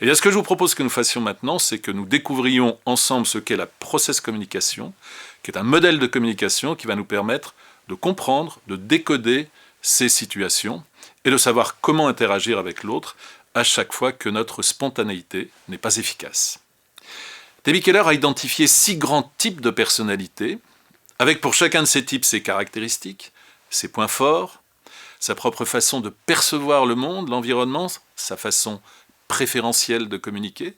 Et bien, ce que je vous propose que nous fassions maintenant, c'est que nous découvrions ensemble ce qu'est la process communication, qui est un modèle de communication qui va nous permettre de comprendre, de décoder ces situations et de savoir comment interagir avec l'autre à chaque fois que notre spontanéité n'est pas efficace. Debbie Keller a identifié 6 grands types de personnalités, avec pour chacun de ces types ses caractéristiques, ses points forts, sa propre façon de percevoir le monde, l'environnement, sa façon préférentielle de communiquer,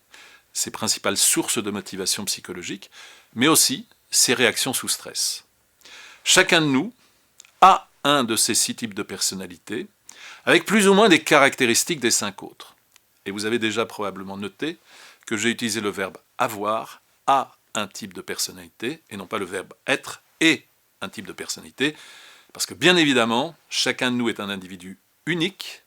ses principales sources de motivation psychologique, mais aussi ses réactions sous stress. Chacun de nous a un de ces 6 types de personnalités, avec plus ou moins des caractéristiques des 5 autres. Et vous avez déjà probablement noté que j'ai utilisé le verbe avoir à un type de personnalité, et non pas le verbe être et un type de personnalité, parce que bien évidemment, chacun de nous est un individu unique,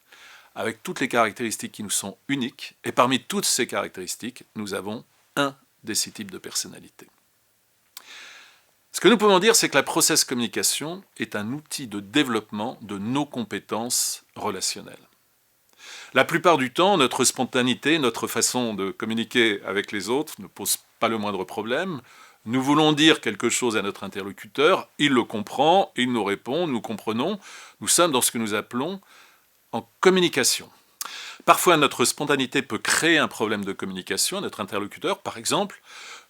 avec toutes les caractéristiques qui nous sont uniques, et parmi toutes ces caractéristiques, nous avons un des 6 types de personnalités. Ce que nous pouvons dire, c'est que la process communication est un outil de développement de nos compétences relationnelles. La plupart du temps, notre spontanéité, notre façon de communiquer avec les autres ne pose pas le moindre problème. Nous voulons dire quelque chose à notre interlocuteur, il le comprend, il nous répond, nous comprenons. Nous sommes dans ce que nous appelons en communication. Parfois, notre spontanéité peut créer un problème de communication à notre interlocuteur. Par exemple,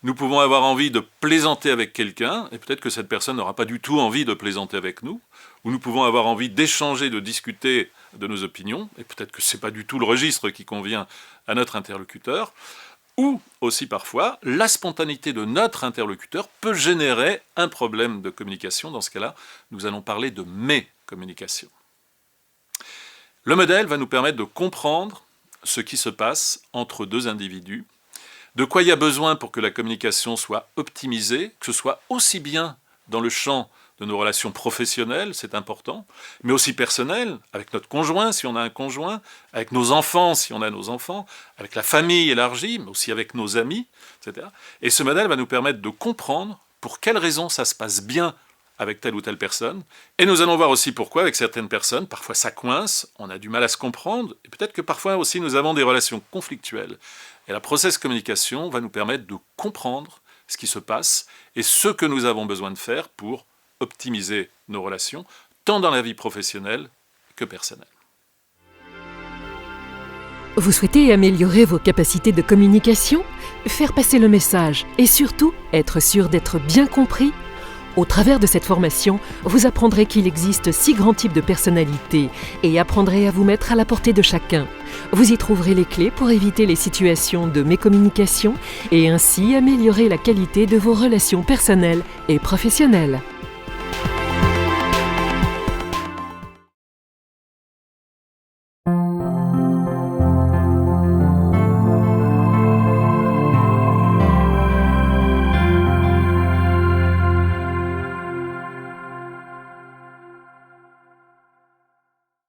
nous pouvons avoir envie de plaisanter avec quelqu'un, et peut-être que cette personne n'aura pas du tout envie de plaisanter avec nous, ou nous pouvons avoir envie d'échanger, de discuter de nos opinions, et peut-être que ce n'est pas du tout le registre qui convient à notre interlocuteur, ou aussi parfois, la spontanéité de notre interlocuteur peut générer un problème de communication. Dans ce cas-là, nous allons parler de mécommunication. Le modèle va nous permettre de comprendre ce qui se passe entre 2 individus, de quoi il y a besoin pour que la communication soit optimisée, que ce soit aussi bien dans le champ de nos relations professionnelles, c'est important, mais aussi personnelles, avec notre conjoint si on a un conjoint, avec nos enfants si on a nos enfants, avec la famille élargie, mais aussi avec nos amis, etc. Et ce modèle va nous permettre de comprendre pour quelles raisons ça se passe bien avec telle ou telle personne. Et nous allons voir aussi pourquoi, avec certaines personnes, parfois ça coince, on a du mal à se comprendre, et peut-être que parfois aussi nous avons des relations conflictuelles. Et la process communication va nous permettre de comprendre ce qui se passe et ce que nous avons besoin de faire pour optimiser nos relations, tant dans la vie professionnelle que personnelle. Vous souhaitez améliorer vos capacités de communication, faire passer le message et surtout être sûr d'être bien compris ? Au travers de cette formation, vous apprendrez qu'il existe 6 grands types de personnalités et apprendrez à vous mettre à la portée de chacun. Vous y trouverez les clés pour éviter les situations de mécommunication et ainsi améliorer la qualité de vos relations personnelles et professionnelles.